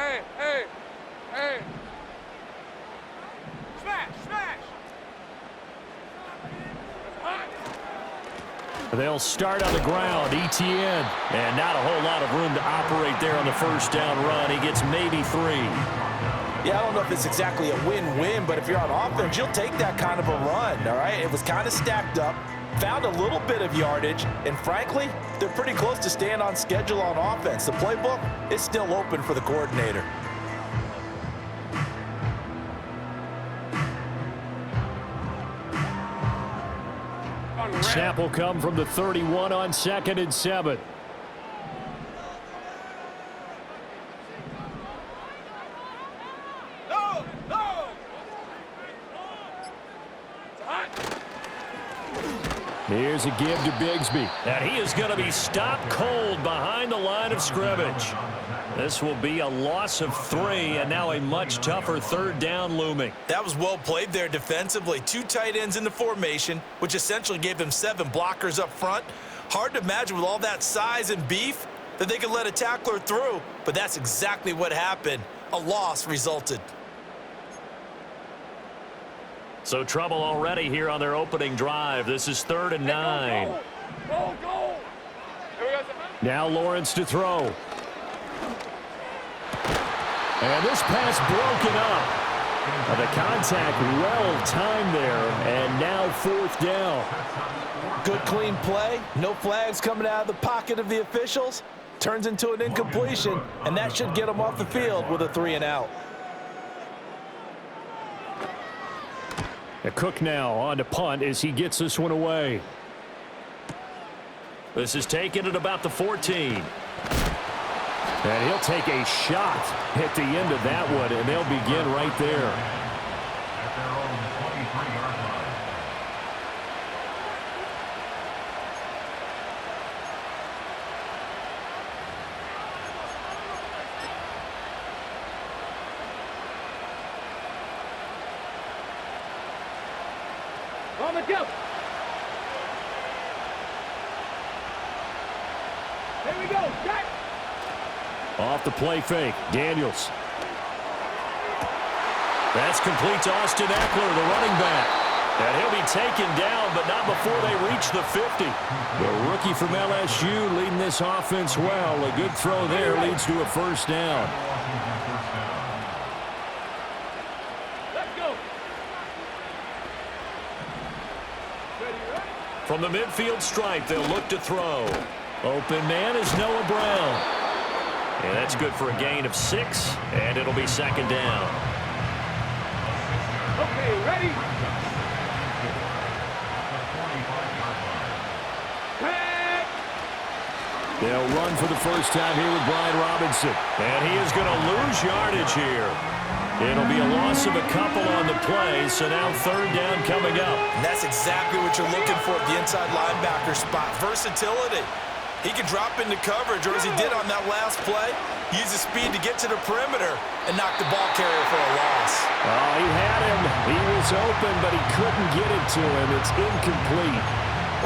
Hey. Smash. They'll start on the ground, ETN. And not a whole lot of room to operate there on the first down run. He gets maybe 3. Yeah, I don't know if it's exactly a win-win, but if you're on offense, you'll take that kind of a run, all right? It was kind of stacked up, found a little bit of yardage, and frankly, they're pretty close to staying on schedule on offense. The playbook is still open for the coordinator. Snap will come from the 31 on 2nd and 7. Here's a give to Bigsby. And he is going to be stopped cold behind the line of scrimmage. This will be a loss of 3, and now a much tougher 3rd down looming. That was well played there defensively. 2 tight ends in the formation, which essentially gave them 7 blockers up front. Hard to imagine with all that size and beef that they could let a tackler through, but that's exactly what happened. A loss resulted. So trouble already here on their opening drive. This is 3rd and 9. Go. Now Lawrence to throw. And this pass broken up. The contact well timed there, and now 4th down. Good clean play. No flags coming out of the pocket of the officials. Turns into an incompletion, and that should get them off the field with a 3 and out. Cook now on to punt as he gets this one away. This is taken at about the 14. And he'll take a shot at the end of that one, and they'll begin right there. Go. Here we go. Jack. Off the play fake, Daniels. That's complete to Austin Eckler, the running back. And he'll be taken down, but not before they reach the 50. The rookie from LSU leading this offense well. A good throw there leads to a 1st down. From the midfield stripe, they'll look to throw. Open man is Noah Brown. And that's good for a gain of 6, and it'll be 2nd down. Okay, ready? They'll run for the first time here with Brian Robinson. And he is going to lose yardage here. It'll be a loss of a couple on the play, so now 3rd down coming up. And that's exactly what you're looking for at the inside linebacker spot. Versatility. He can drop into coverage, or as he did on that last play, use his speed to get to the perimeter and knock the ball carrier for a loss. Oh, he had him. He was open, but he couldn't get it to him. It's incomplete.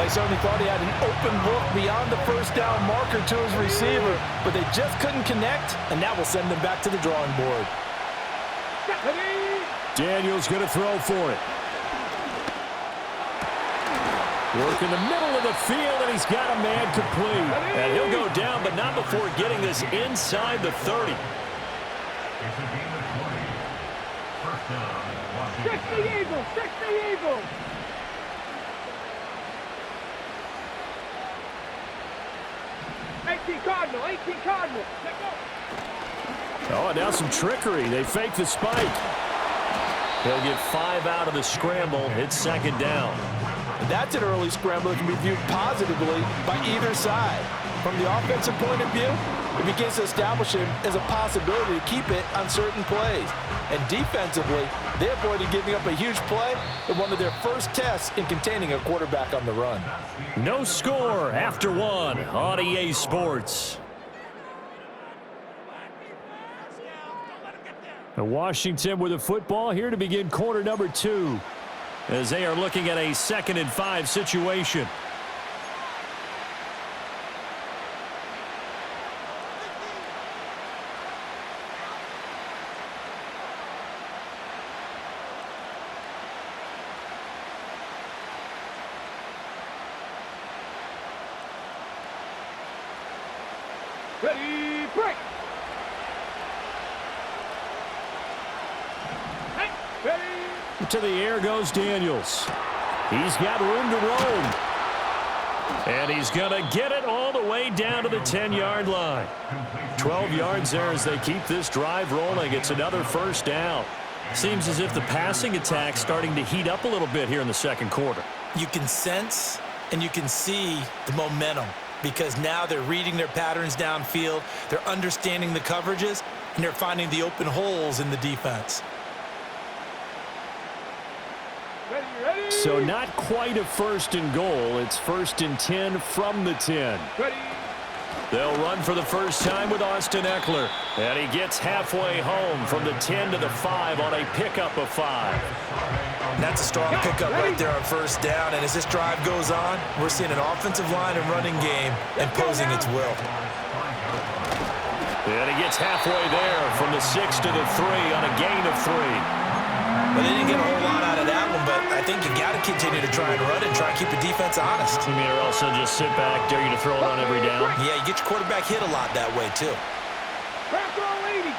They certainly thought he had an open look beyond the first down marker to his receiver, but they just couldn't connect, and that will send them back to the drawing board. Daniels going to throw for it. Work in the middle of the field, and he's got a man complete. And he'll go down, but not before getting this inside the 30. 60 Eagles! 60 Eagles! Cardinal, 18 Cardinal. Let go. Oh, and now some trickery. They fake the spike. They'll get 5 out of the scramble. It's 2nd down. And that's an early scramble that can be viewed positively by either side. From the offensive point of view, it begins to establish him as a possibility to keep it on certain plays. And defensively, they avoided giving up a huge play in one of their first tests in containing a quarterback on the run. No score after 1 on EA Sports. And Washington with the football here to begin quarter number 2 as they are looking at a 2nd and 5 situation. Ready, break. Hey, ready. To the air goes Daniels. He's got room to roam. And he's going to get it all the way down to the 10-yard line. 12 yards there as they keep this drive rolling. It's another first down. Seems as if the passing attack's starting to heat up a little bit here in the second quarter. You can sense and you can see the momentum because now they're reading their patterns downfield, they're understanding the coverages, and they're finding the open holes in the defense. Ready, ready. So not quite a first and goal. It's first and 10 from the 10. Ready. They'll run for the first time with Austin Ekeler. And he gets halfway home from the 10 to the 5 on a pickup of 5. That's a strong pickup right there on first down. And as this drive goes on, we're seeing an offensive line and running game imposing its will. And he gets halfway there from the 6 to the 3 on a gain of 3. But they didn't get a whole lot out of that one, but I think you got to continue to try and run and try and keep the defense honest. You mean, or also just sit back, dare you to throw it on every down? Yeah, you get your quarterback hit a lot that way, too. Back row 80.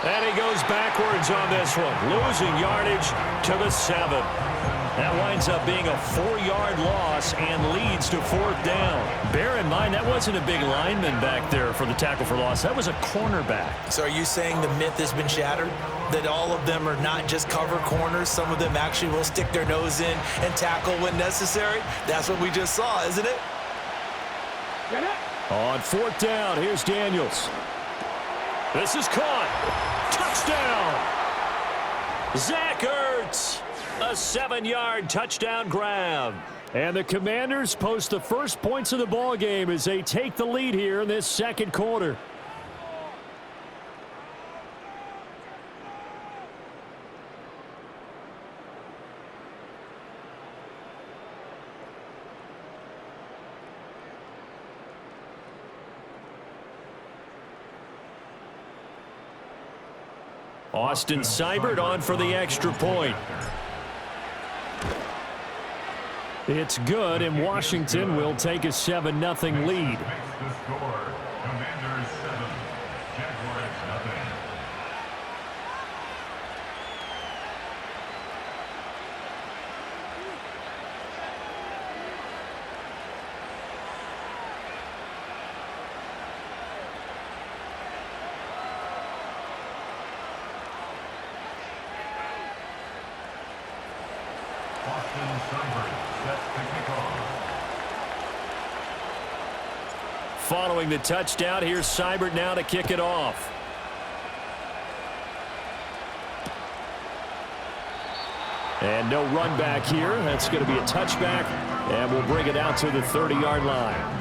And he goes backwards on this one, losing yardage to the 7. That winds up being a 4-yard loss and leads to 4th down. Bear in mind, that wasn't a big lineman back there for the tackle for loss. That was a cornerback. So are you saying the myth has been shattered? That all of them are not just cover corners? Some of them actually will stick their nose in and tackle when necessary? That's what we just saw, isn't it? Get it. On 4th down, here's Daniels. This is caught. Touchdown. Zach Ertz. A 7-yard touchdown grab. And the Commanders post the first points of the ball game as they take the lead here in this second quarter. Austin Seibert on for the extra point. It's good, and Washington will take a 7-0 lead. Following the touchdown, here's Seibert now to kick it off. And no run back here. That's going to be a touchback, and we'll bring it out to the 30-yard line.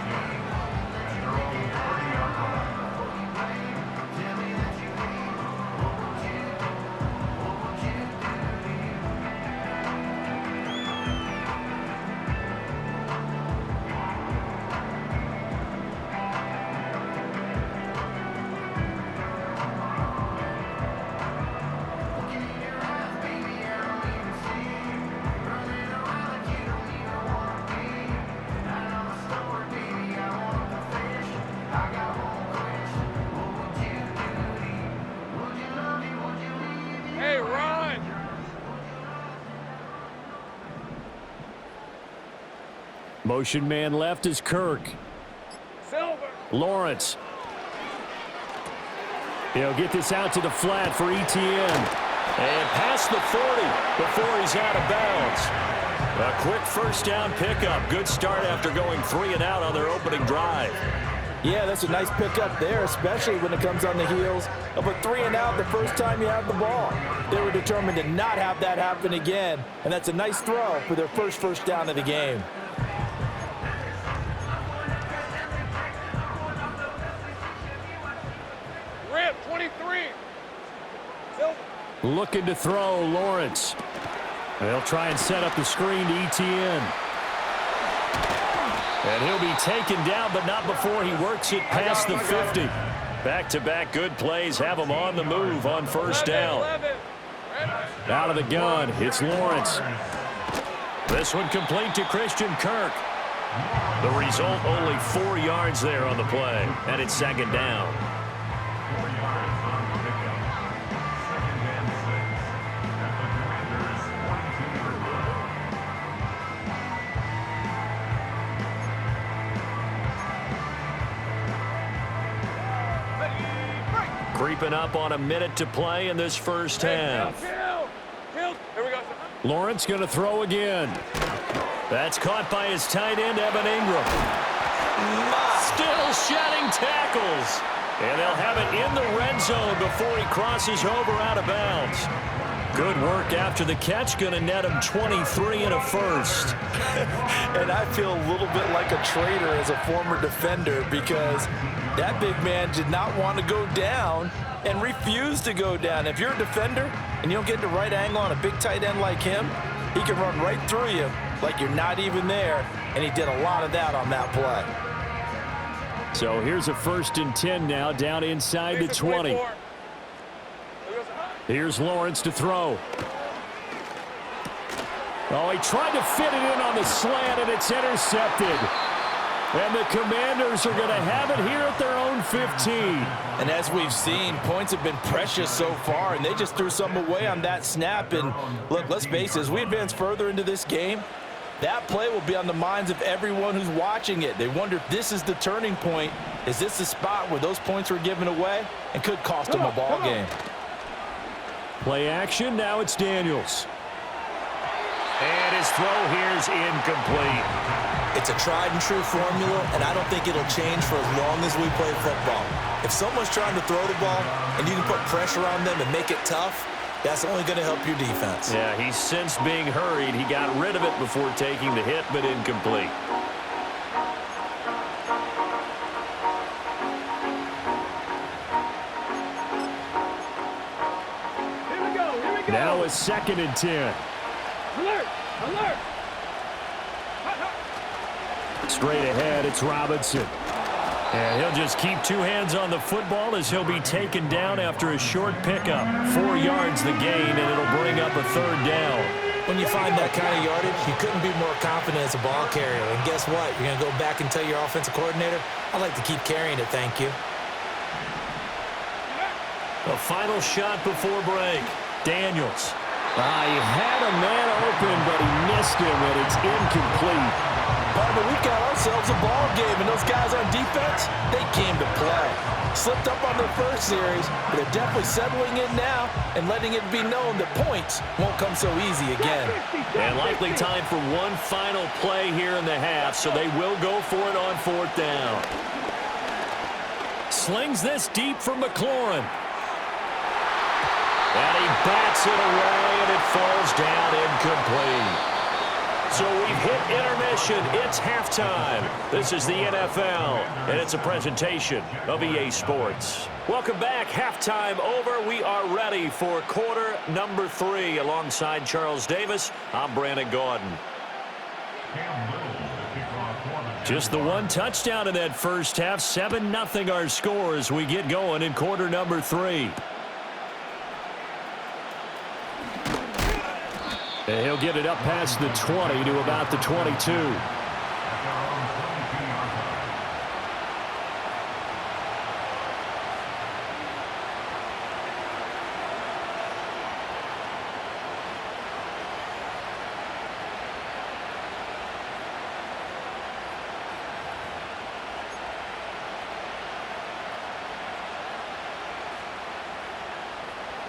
Motion man left is Kirk. Silver. Lawrence. He'll get this out to the flat for Etienne. And past the 40 before he's out of bounds. A quick first down pickup. Good start after going 3 and out on their opening drive. Yeah, that's a nice pickup there, especially when it comes on the heels of a 3 and out the first time you have the ball. They were determined to not have that happen again, and that's a nice throw for their first down of the game. Rip, 23. Silver. Looking to throw, Lawrence. They'll try and set up the screen to Etienne. And he'll be taken down, but not before he works it past the 50. Back-to-back good plays have him on the move on first down. Out of the gun, it's Lawrence. This one complete to Christian Kirk. The result, only 4 yards there on the play, and it's second down. Creeping up on a minute to play in this first half. Here we go. Lawrence going to throw again. That's caught by his tight end, Evan Ingram. Still shedding tackles. And they'll have it in the red zone before he crosses over out of bounds. Good work after the catch. Going to net him 23 and a first. And I feel a little bit like a traitor as a former defender because that big man did not want to go down and refused to go down. If you're a defender and you don't get the right angle on a big tight end like him, he can run right through you like you're not even there, and he did a lot of that on that play. So here's a 1st and 10 now, down inside the 20. Here's Lawrence to throw. Oh, he tried to fit it in on the slant, and it's intercepted. And the Commanders are going to have it here at their own 15. And as we've seen, points have been precious so far, and they just threw some away on that snap. And look, let's face it, as we advance further into this game, that play will be on the minds of everyone who's watching it. They wonder if this is the turning point. Is this the spot where those points were given away and could cost them a ball game? Play action, now it's Daniels. And his throw here is incomplete. It's a tried-and-true formula, and I don't think it'll change for as long as we play football. If someone's trying to throw the ball and you can put pressure on them and make it tough, that's only going to help your defense. Yeah, he's since being hurried. He got rid of it before taking the hit, but incomplete. Here we go. Now a 2nd and 10. Alert! Alert! Straight ahead, it's Robinson. And he'll just keep 2 hands on the football as he'll be taken down after a short pickup. 4 yards the gain, and it'll bring up a 3rd down. When you find that kind of yardage, you couldn't be more confident as a ball carrier. And guess what? You're going to go back and tell your offensive coordinator, I'd like to keep carrying it, thank you. A final shot before break. Daniels. He had a man open, but he missed him, and it's incomplete. But we've got ourselves a ball game, and those guys on defense, they came to play. Slipped up on their first series, but they're definitely settling in now and letting it be known that points won't come so easy again. And likely time for one final play here in the half, so they will go for it on 4th down. Slings this deep for McLaurin. And he bats it away, and it falls down incomplete. So we've hit intermission. It's halftime. This is the NFL, and it's a presentation of EA Sports. Welcome back. Halftime over. We are ready for quarter number 3. Alongside Charles Davis, I'm Brandon Gaudin. Just the 1 touchdown in that first half. 7-0 our score as we get going in quarter number 3. And he'll get it up past the 20 to about the 22.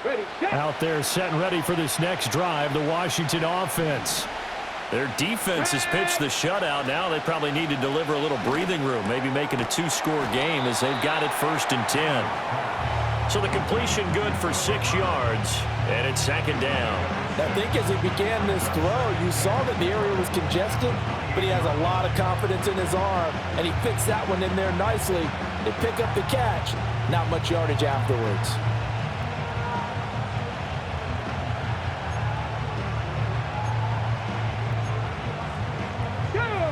Ready, set. Out there set and ready for this next drive, the Washington offense. Their defense has pitched the shutout. Now they probably need to deliver a little breathing room, maybe make it a 2-score game as they've got it 1st and 10. So the completion good for 6 yards, and it's 2nd down. I think as he began this throw, you saw that the area was congested, but he has a lot of confidence in his arm, and he fits that one in there nicely. They pick up the catch, not much yardage afterwards.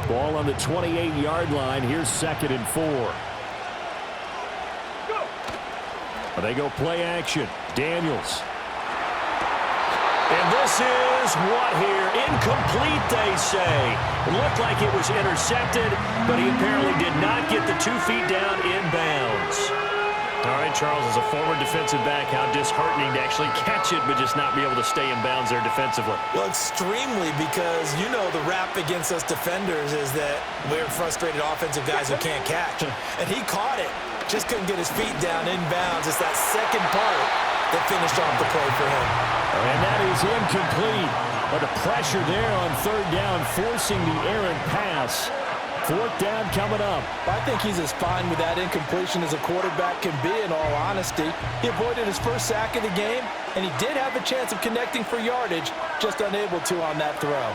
Ball on the 28-yard line. Here's 2nd and 4. Go. They go play action. Daniels. And this is what here? Incomplete, they say. It looked like it was intercepted, but he apparently did not get the 2 feet down in bounds. All right, Charles, as a former defensive back, how disheartening to actually catch it but just not be able to stay in bounds there defensively. Well, extremely, because you know the rap against us defenders is that we're frustrated offensive guys who can't catch. And he caught it, just couldn't get his feet down in bounds. It's that second part that finished off the play for him. And that is incomplete. But the pressure there on 3rd down, forcing the errant pass. 4th down coming up. I think he's as fine with that incompletion as a quarterback can be, in all honesty. He avoided his first sack of the game, and he did have a chance of connecting for yardage, just unable to on that throw.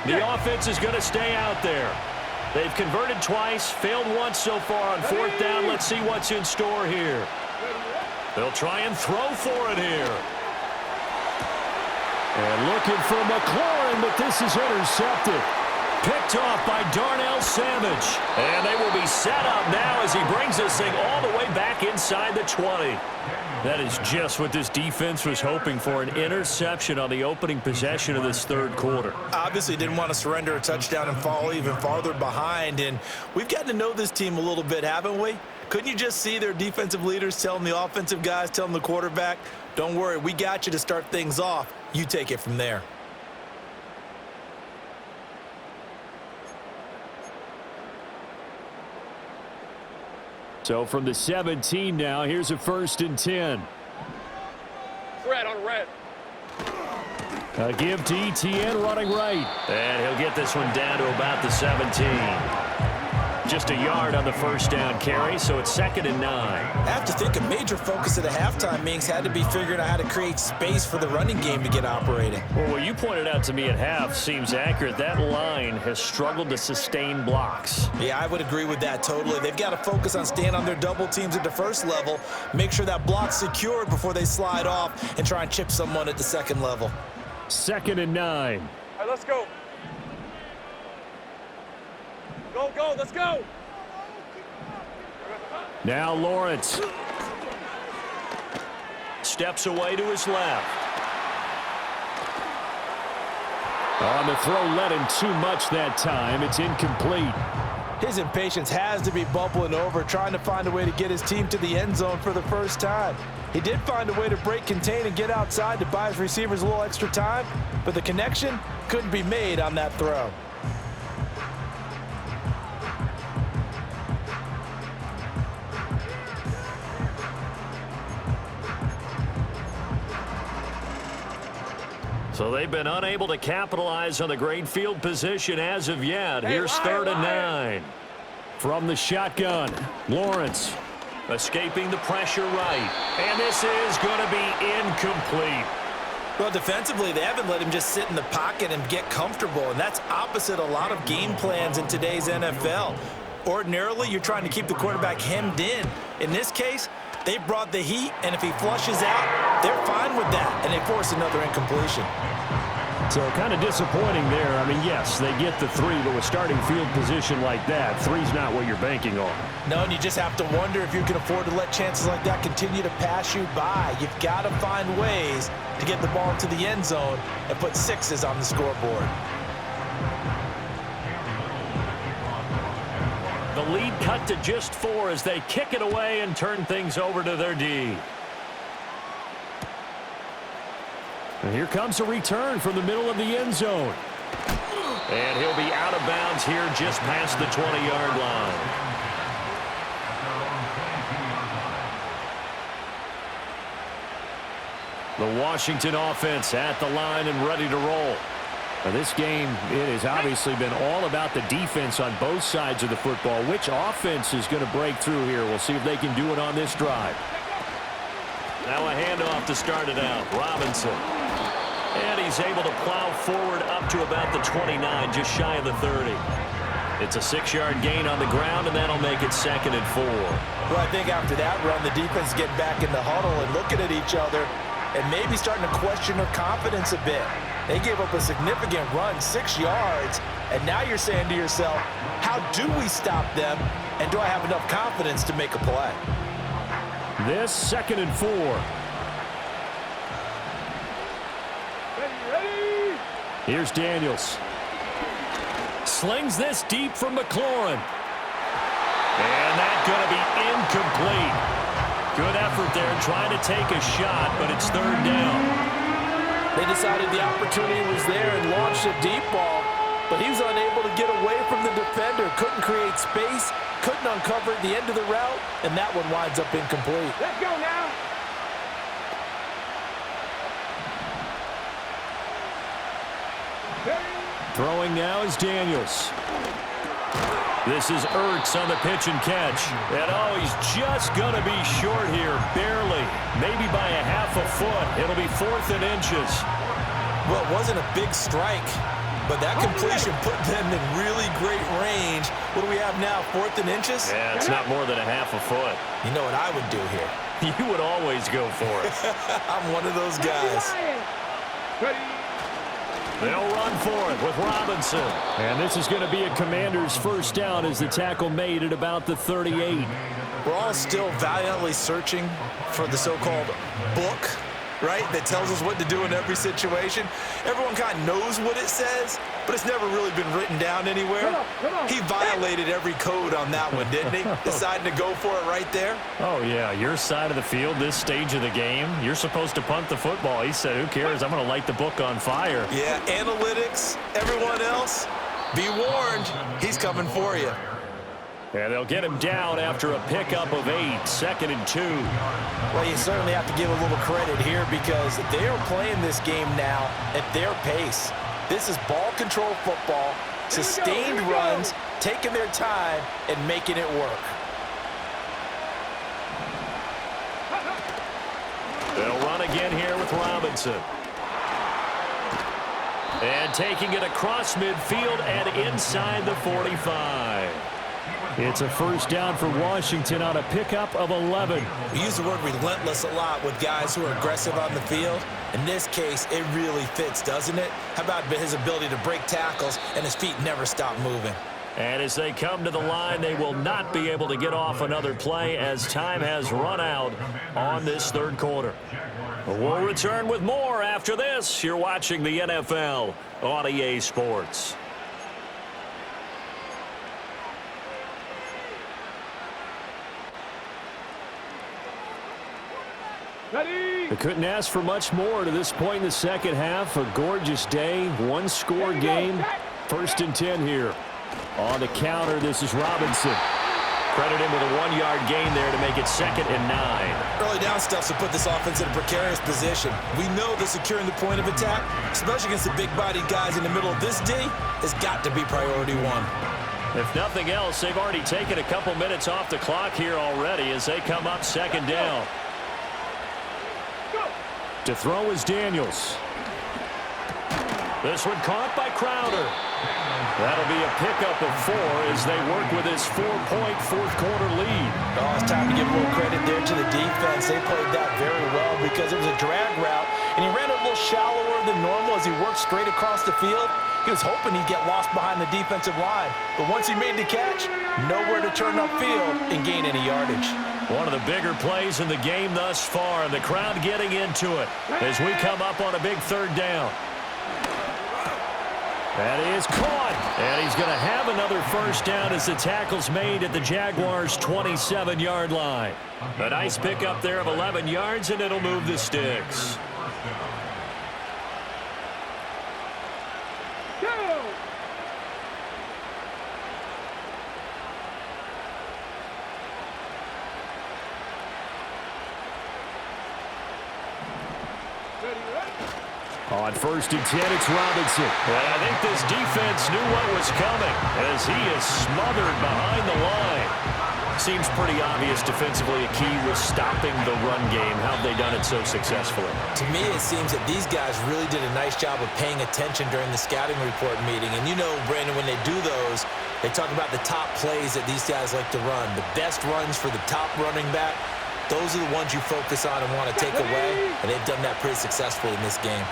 The offense is going to stay out there. They've converted twice, failed once so far on 4th down. Let's see what's in store here. They'll try and throw for it here. And looking for McLaurin, but this is intercepted. Picked off by Darnell Savage. And they will be set up now as he brings this thing all the way back inside the 20. That is just what this defense was hoping for, an interception on the opening possession of this 3rd quarter. Obviously didn't want to surrender a touchdown and fall even farther behind. And we've gotten to know this team a little bit, haven't we? Couldn't you just see their defensive leaders telling the offensive guys, telling the quarterback, don't worry, we got you to start things off. You take it from there. So from the 17 now, here's a 1st and 10. Red on red. A give to Etienne running right. And he'll get this one down to about the 17. Just a yard on the 1st down carry, so it's 2nd and 9. I have to think a major focus at the halftime meetings had to be figuring out how to create space for the running game to get operating. Well, what you pointed out to me at half seems accurate. That line has struggled to sustain blocks. Yeah, I would agree with that totally. They've got to focus on staying on their double teams at the 1st level, make sure that block's secured before they slide off and try and chip someone at the 2nd level. 2nd and 9. All right, let's go. Go, go, let's go. Now Lawrence. Steps away to his left. On the throw, led him too much that time. It's incomplete. His impatience has to be bubbling over, trying to find a way to get his team to the end zone for the first time. He did find a way to break, contain, and get outside to buy his receivers a little extra time, but the connection couldn't be made on that throw. So they've been unable to capitalize on the great field position as of yet. Here's 3rd and 9. From the shotgun, Lawrence escaping the pressure right. And this is going to be incomplete. Well, defensively, they haven't let him just sit in the pocket and get comfortable, and that's opposite a lot of game plans in today's NFL. Ordinarily, you're trying to keep the quarterback hemmed in. In this case, they brought the heat, and if he flushes out, they're fine with that, and they force another incompletion. So kind of disappointing there. I mean, yes, they get the 3, but with starting field position like that, 3's not what you're banking on. No, and you just have to wonder if you can afford to let chances like that continue to pass you by. You've got to find ways to get the ball into the end zone and put 6s on the scoreboard. The lead cut to just 4 as they kick it away and turn things over to their D. And here comes a return from the middle of the end zone. And he'll be out of bounds here just past the 20-yard line. The Washington offense at the line and ready to roll. Now this game, it has obviously been all about the defense on both sides of the football. Which offense is going to break through here? We'll see if they can do it on this drive. Now a handoff to start it out. Robinson. And he's able to plow forward up to about the 29, just shy of the 30. It's a 6-yard gain on the ground, and that'll make it 2nd and 4. Well, I think after that run, the defense get back in the huddle and looking at each other and maybe starting to question their confidence a bit. They gave up a significant run, 6 yards, and now you're saying to yourself, how do we stop them, and do I have enough confidence to make a play? This 2nd and 4. Here's Daniels. Slings this deep from McLaurin. And that's going to be incomplete. Good effort there trying to take a shot, but it's third down. They decided the opportunity was there and launched a deep ball, but he was unable to get away from the defender. Couldn't create space, couldn't uncover the end of the route, and that one winds up incomplete. Let's go now. Throwing now is Daniels. This is Ertz on the pitch and catch. And oh, he's just going to be short here, barely. Maybe by a half a foot. It'll be 4th and inches. Well, it wasn't a big strike, but that completion put them in really great range. What do we have now, 4th and inches? Yeah, it's not more than a half a foot. You know what I would do here? You would always go for it. I'm one of those guys. They'll run for it with Robinson. And this is going to be a Commander's first down as the tackle made at about the 38. We're all still valiantly searching for the so-called book, right, that tells us what to do in every situation. Everyone kind of knows what it says, but it's never really been written down anywhere. He violated every code on that one, didn't he? Deciding to go for it right there. Oh, yeah, your side of the field, this stage of the game, you're supposed to punt the football. He said, who cares? I'm going to light the book on fire. Yeah, analytics, everyone else, be warned, he's coming for you. And they'll get him down after a pickup of 8, 2nd and 2. Well, you certainly have to give a little credit here because they are playing this game now at their pace. This is ball control football, sustained runs, taking their time and making it work. They'll run again here with Robinson. And taking it across midfield and inside the 45. It's a first down for Washington on a pickup of 11. We use the word relentless a lot with guys who are aggressive on the field. In this case, it really fits, doesn't it? How about his ability to break tackles and his feet never stop moving? And as they come to the line, they will not be able to get off another play as time has run out on this third quarter. We'll return with more after this. You're watching the NFL on EA Sports. They couldn't ask for much more to this point in the second half. A gorgeous day, one-score game. 1st and 10 here. On the counter, this is Robinson. Credit him with a 1-yard gain there to make it 2nd and 9. Early down stuff to put this offense in a precarious position. We know that securing the point of attack, especially against the big-bodied guys in the middle of this D, has got to be priority 1. If nothing else, they've already taken a couple minutes off the clock here already as they come up 2nd down. To throw is Daniels. This one caught by Crowder. That'll be a pickup of 4 as they work with this 4-point fourth-quarter lead. Oh, it's time to give a little credit there to the defense. They played that very well because it was a drag route, and he ran a little shallower than normal as he worked straight across the field. He was hoping he'd get lost behind the defensive line, but once he made the catch, nowhere to turn upfield and gain any yardage. One of the bigger plays in the game thus far, and the crowd getting into it as we come up on a big 3rd down. That is caught, and he's going to have another first down as the tackle's made at the Jaguars' 27-yard line. A nice pickup there of 11 yards, and it'll move the sticks. On 1st and 10, it's Robinson. And I think this defense knew what was coming as he is smothered behind the line. Seems pretty obvious defensively a key was stopping the run game. How have they done it so successfully? To me, it seems that these guys really did a nice job of paying attention during the scouting report meeting. And you know, Brandon, when they do those, they talk about the top plays that these guys like to run. The best runs for the top running back, those are the ones you focus on and want to take away. And they've done that pretty successfully in this game.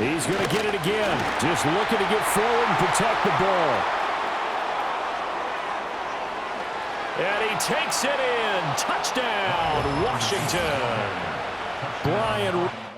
He's going to get it again. Just looking to get forward and protect the ball. And he takes it in. Touchdown, Washington. Brian